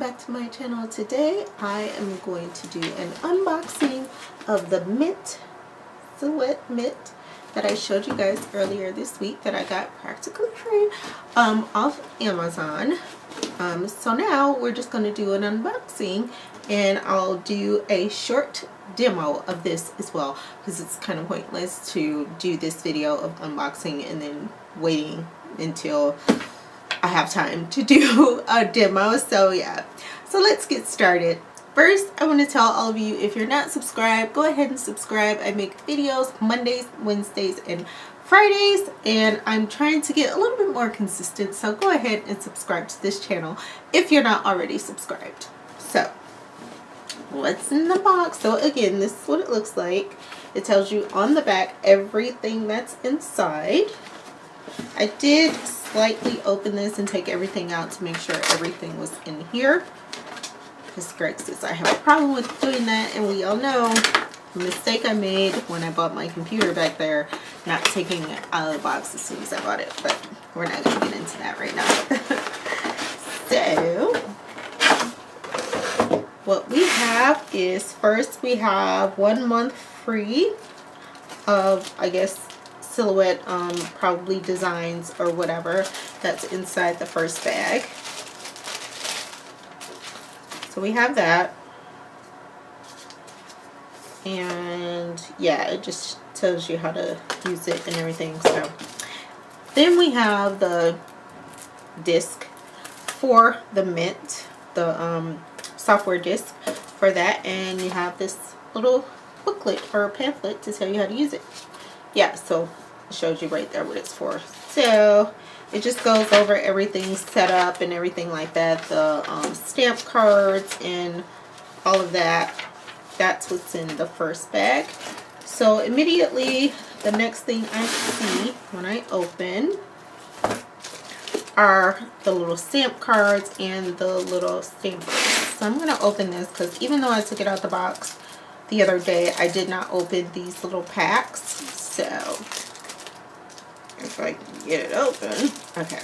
back to my channel. Today I am going to do an unboxing of the mitt, silhouette mitt that I showed you guys earlier this week that I got practically free off Amazon. So now we're just going to do an unboxing, and I'll do a short demo of this as well, because it's kind of pointless to do this video of unboxing and then waiting until I have time to do a demo. So yeah, so let's get started. First, I want to tell all of you, if you're not subscribed, go ahead and subscribe. I make videos Mondays, Wednesdays, and Fridays, and I'm trying to get a little bit more consistent, so go ahead and subscribe to this channel if you're not already subscribed. So what's in the box? So again, this is what it looks like. It tells you on the back everything that's inside. I did slightly open this and take everything out to make sure everything was in here, because Greg says I have a problem with doing that, and we all know the mistake I made when I bought my computer back there, not taking it out of the box as soon as I bought it, but we're not going to get into that right now. So what we have is, first we have 1 month free of, I guess, silhouette probably designs or whatever that's inside the first bag. So we have that, and yeah, it just tells you how to use it and everything. So then we have the disc for the mitt, the software disc for that, and you have this little booklet or pamphlet to tell you how to use it. Yeah, so it shows you right there what it's for. So it just goes over everything set up and everything like that, the stamp cards and all of that. That's what's in the first bag. So immediately the next thing I see when I open are the little stamp cards and the little stampers. So I'm going to open this, because even though I took it out the box the other day, I did not open these little packs. So if I can get it open. Okay.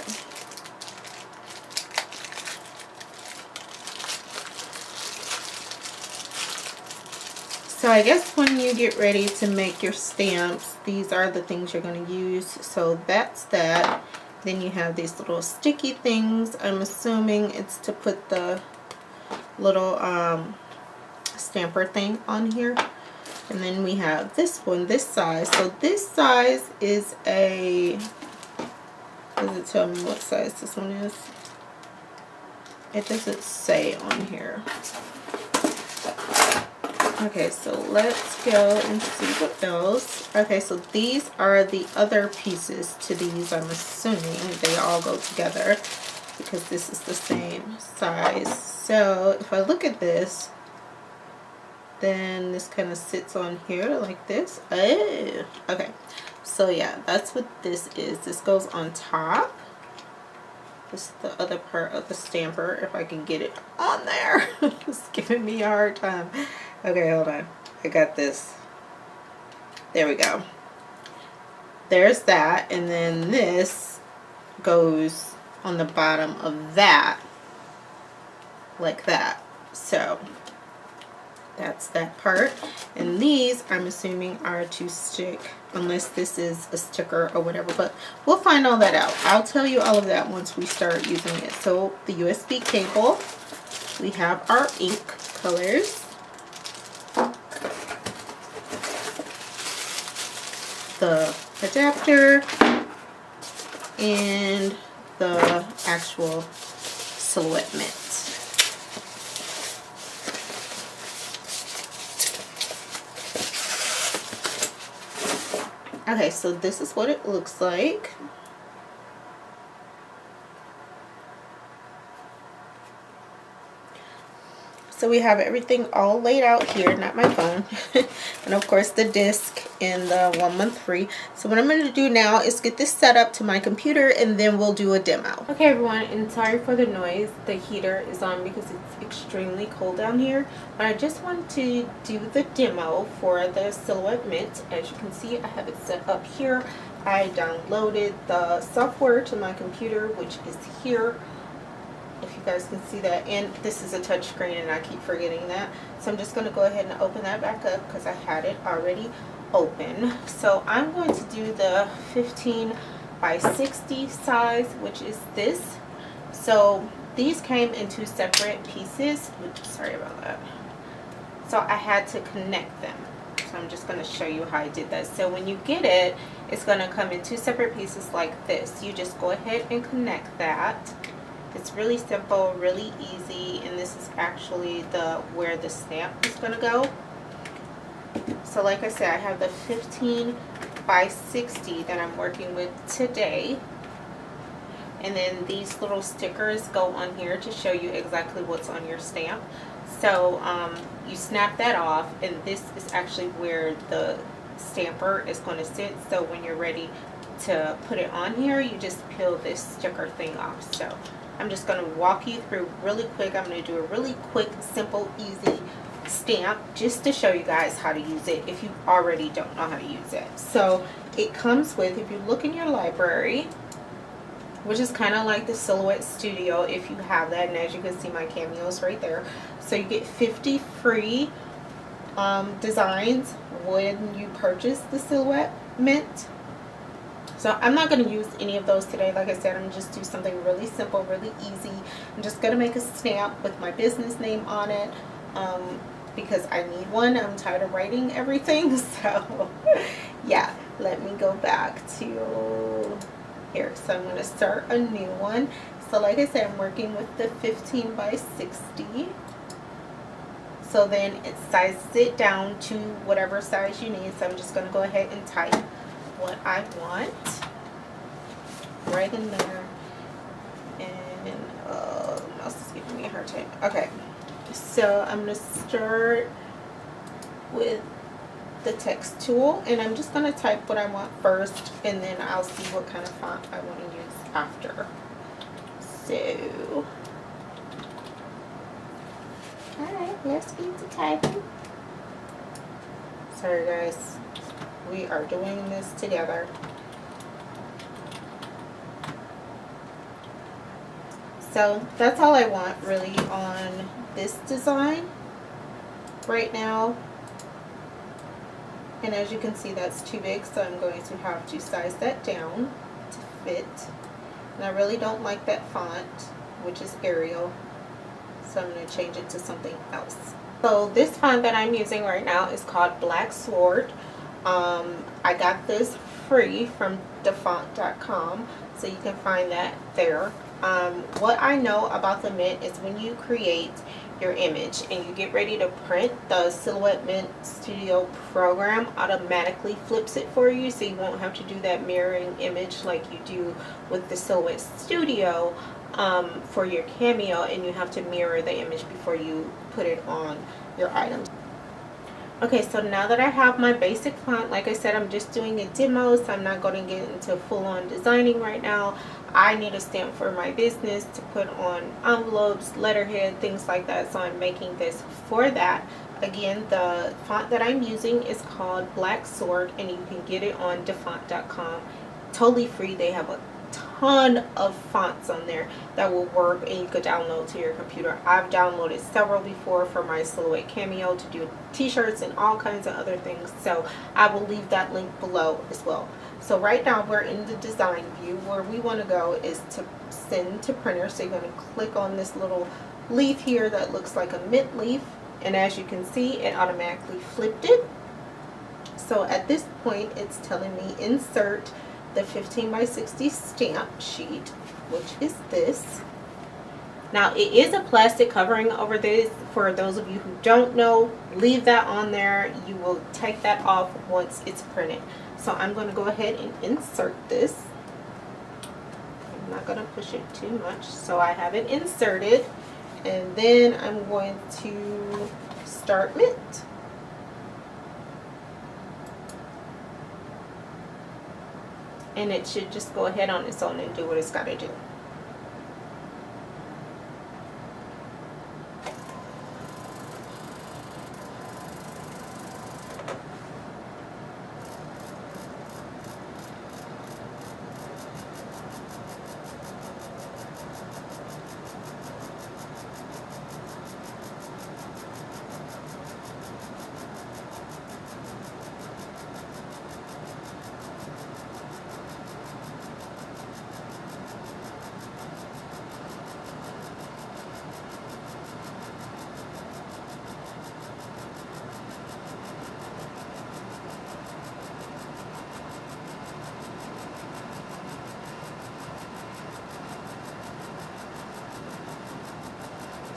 So I guess when you get ready to make your stamps, these are the things you're going to use. So that's that. Then you have these little sticky things. I'm assuming it's to put the little stamper thing on here. And then we have this one, this size. So this size is a, does it tell me what size this one is? It doesn't say on here. Okay, so let's go and see what else. Okay, so these are the other pieces to these. I'm assuming they all go together because this is the same size. So if I look at this, then this kind of sits on here like this. Oh, okay. So yeah, that's what this is. This goes on top. This is the other part of the stamper, if I can get it on there. It's giving me a hard time. Okay, hold on. I got this. There we go. There's that, and then this goes on the bottom of that, like that. So that's that part. And these, I'm assuming, are to stick, unless this is a sticker or whatever, but we'll find all that out. I'll tell you all of that once we start using it. So the USB cable, we have our ink colors, the adapter, and the actual silhouette mitt. Okay, so this is what it looks like. So we have everything all laid out here, not my phone. And of course the disc and the 1 month free. So what I'm going to do now is get this set up to my computer, and then we'll do a demo. Okay everyone, and sorry for the noise. The heater is on because it's extremely cold down here. But I just want to do the demo for the silhouette mitt. As you can see, I have it set up here. I downloaded the software to my computer, which is here. If you guys can see that. And this is a touch screen and I keep forgetting that. So I'm just going to go ahead and open that back up because I had it already open. So I'm going to do the 15 by 60 size, which is this. So these came in 2 separate pieces. Oops, sorry about that. So I had to connect them. So I'm just going to show you how I did that. So when you get it, it's going to come in 2 separate pieces like this. You just go ahead and connect that. It's really simple, really easy, and this is actually where the stamp is going to go. So like I said, I have the 15 by 60 that I'm working with today. And then these little stickers go on here to show you exactly what's on your stamp. So you snap that off, and this is actually where the stamper is going to sit. So when you're ready to put it on here, you just peel this sticker thing off. So I'm just going to walk you through really quick. I'm going to do a really quick, simple, easy stamp just to show you guys how to use it if you already don't know how to use it. So it comes with, if you look in your library, which is kind of like the Silhouette Studio if you have that, and as you can see my cameos right there. So you get 50 free designs when you purchase the Silhouette Mint. So I'm not going to use any of those today. Like I said, I'm going to just do something really simple, really easy. I'm just going to make a stamp with my business name on it because I need one. I'm tired of writing everything. So yeah, let me go back to here. So I'm going to start a new one. So like I said, I'm working with the 15 by 60. So then it sizes it down to whatever size you need. So I'm just going to go ahead and type what I want right in there. And mouse is giving me a hard time. Okay, so I'm going to start with the text tool, and I'm just going to type what I want first, and then I'll see what kind of font I want to use after. So alright, let's get to typing. Sorry guys, we are doing this together. So that's all I want really on this design right now. And as you can see, that's too big, so I'm going to have to size that down to fit. And I really don't like that font, which is Arial, so I'm going to change it to something else. So this font that I'm using right now is called Black Sword. I got this free from defont.com, so you can find that there. What I know about the Mint is when you create your image and you get ready to print, the Silhouette Mint Studio program automatically flips it for you, so you won't have to do that mirroring image like you do with the Silhouette Studio for your cameo, and you have to mirror the image before you put it on your items. Okay, so now that I have my basic font, like I said, I'm just doing a demo, so I'm not going to get into full-on designing right now. I need a stamp for my business to put on envelopes, letterhead, things like that, so I'm making this for that. Again, the font that I'm using is called Black Sword, and you can get it on defont.com. Totally free. They have a ton of fonts on there that will work, and you could download to your computer. I've downloaded several before for my Silhouette Cameo to do t-shirts and all kinds of other things, so I will leave that link below as well. So right now we're in the design view. Where we want to go is to send to printer. So you're going to click on this little leaf here that looks like a mint leaf, and as you can see, it automatically flipped it. So at this point it's telling me insert the 15 by 60 stamp sheet, which is this. Now it is a plastic covering over this. For those of you who don't know, leave that on there. You will take that off once it's printed. So I'm going to go ahead and insert this. I'm not going to push it too much. So I have it inserted, and then I'm going to start mint. And it should just go ahead on its own and do what it's got to do.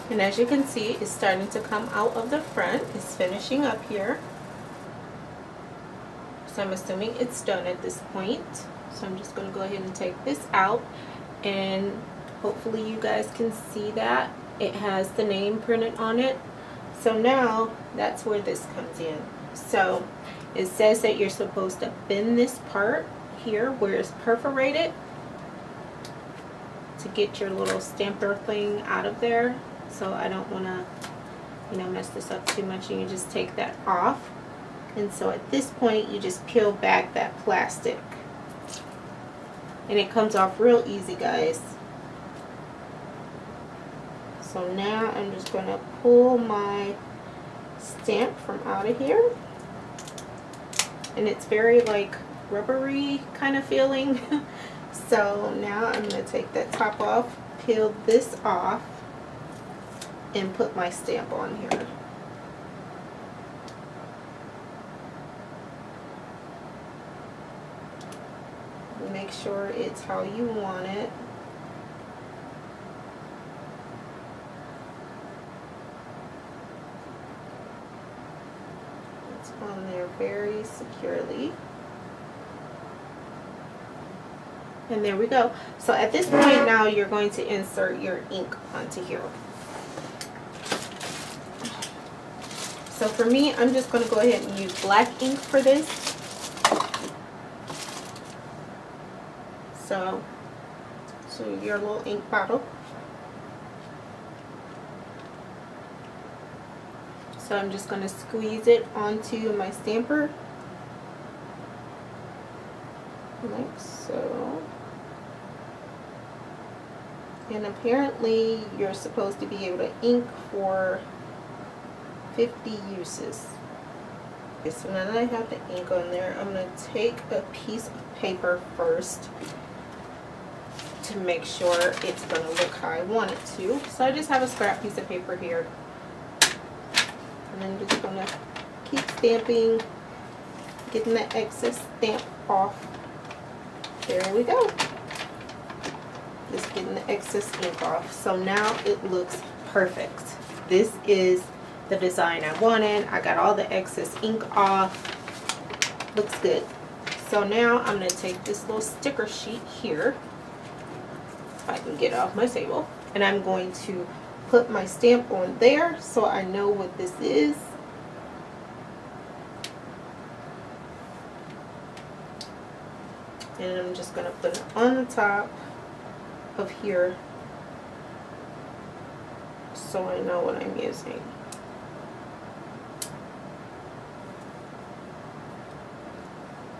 And as you can see, it's starting to come out of the front. It's finishing up here. So I'm assuming it's done at this point. So I'm just going to go ahead and take this out, and hopefully you guys can see that it has the name printed on it. So now that's where this comes in. So it says that you're supposed to bend this part here where it's perforated to get your little stamper thing out of there. So I don't want to, you know, mess this up too much, and you just take that off. And so at this point you just peel back that plastic, and it comes off real easy, guys. So now I'm just going to pull my stamp from out of here, and it's very like rubbery kind of feeling. So now I'm going to take that top off, peel this off, and put my stamp on here. Make sure it's how you want it. It's on there very securely. And there we go. So at this point now you're going to insert your ink onto here. So for me, I'm just going to go ahead and use black ink for this. So your little ink bottle. So I'm just going to squeeze it onto my stamper, like so. And apparently you're supposed to be able to ink for 50 uses. Okay, so now that I have the ink on there, I'm going to take a piece of paper first to make sure it's going to look how I want it to. So I just have a scrap piece of paper here, and I'm just going to keep stamping, getting the excess stamp off. There we go. Just getting the excess ink off. So now it looks perfect. This is the design I wanted. I got all the excess ink off. Looks good. So now I'm going to take this little sticker sheet here, if I can get it off my table, and I'm going to put my stamp on there so I know what this is. And I'm just going to put it on the top of here so I know what I'm using.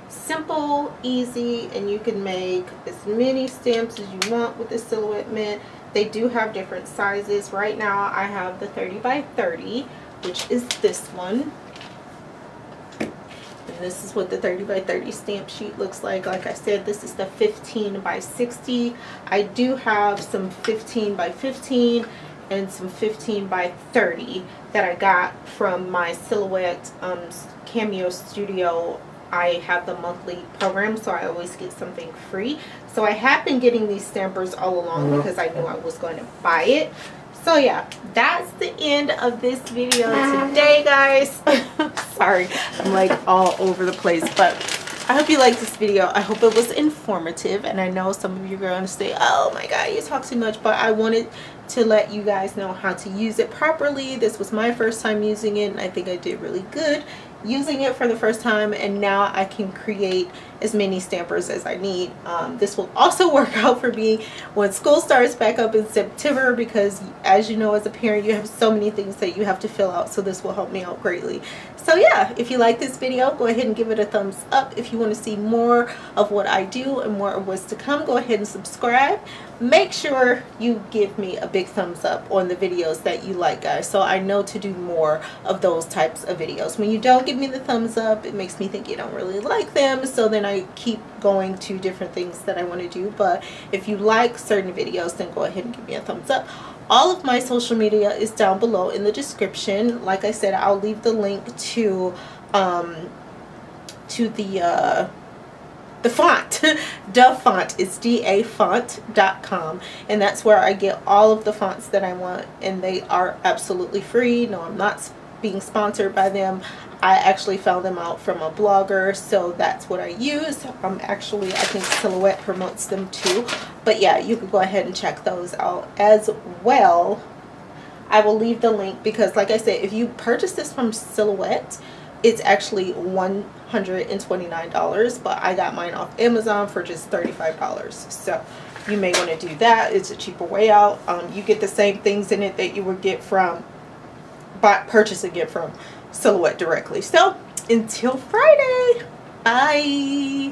Simple, easy, and you can make as many stamps as you want with the Silhouette Mint. They do have different sizes. Right now I have the 30 by 30, which is this one. And this is what the 30 by 30 stamp sheet looks like. Like I said, this is the 15 by 60. I do have some 15 by 15 and some 15 by 30 that I got from my Silhouette Cameo Studio. I have the monthly program, so I always get something free. So I have been getting these stampers all along because I knew I was going to buy it. So yeah, that's the end of this video today, guys. Sorry, I'm like all over the place, but I hope you liked this video. I hope it was informative, and I know some of you are going to say, oh my god, you talk too much, but I wanted to let you guys know how to use it properly. This was my first time using it, and I think I did really good using it for the first time, and now I can create as many stampers as I need. This will also work out for me when school starts back up in September, because as you know, as a parent, you have so many things that you have to fill out, so this will help me out greatly. So yeah, if you like this video, go ahead and give it a thumbs up. If you want to see more of what I do and more of what's to come, go ahead and subscribe. Make sure you give me a big thumbs up on the videos that you like, guys, so I know to do more of those types of videos. When you don't give me the thumbs up, it makes me think you don't really like them, so then I keep going to different things that I want to do. But if you like certain videos, then go ahead and give me a thumbs up. All of my social media is down below in the description. Like I said, I'll leave the link to the the font. The font is dafont.com, and that's where I get all of the fonts that I want, and they are absolutely free. No, I'm not being sponsored by them. I actually found them out from a blogger, so that's what I use. Actually, I think Silhouette promotes them too, but yeah, you could go ahead and check those out as well. I will leave the link because, like I said, if you purchase this from Silhouette, it's actually $129, but I got mine off Amazon for just $35. So you may want to do that. It's a cheaper way out. You get the same things in it that you would get from purchasing it from Silhouette directly. So until Friday, bye.